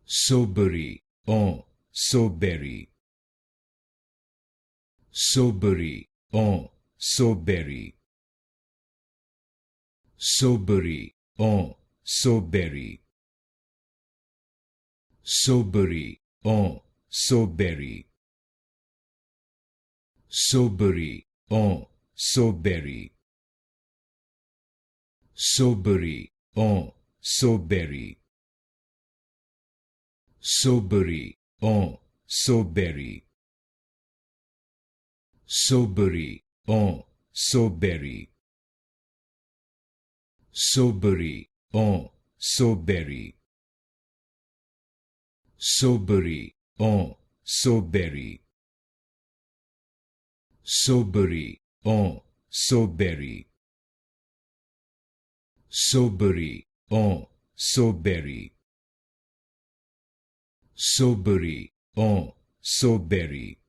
Soapberry, en Soapberry. Soapberry, en Soapberry. Soapberry, en Soapberry. Soapberry, en Soapberry. Soapberry, en Soapberry. Soapberry, en Soapberry. Soapberry, en Soapberry. Soapberry, en Soapberry. Soapberry, en Soapberry. Soapberry, en Soapberry. Soapberry, en Soapberry. Soapberry, en Soapberry. Soapberry, en Soapberry.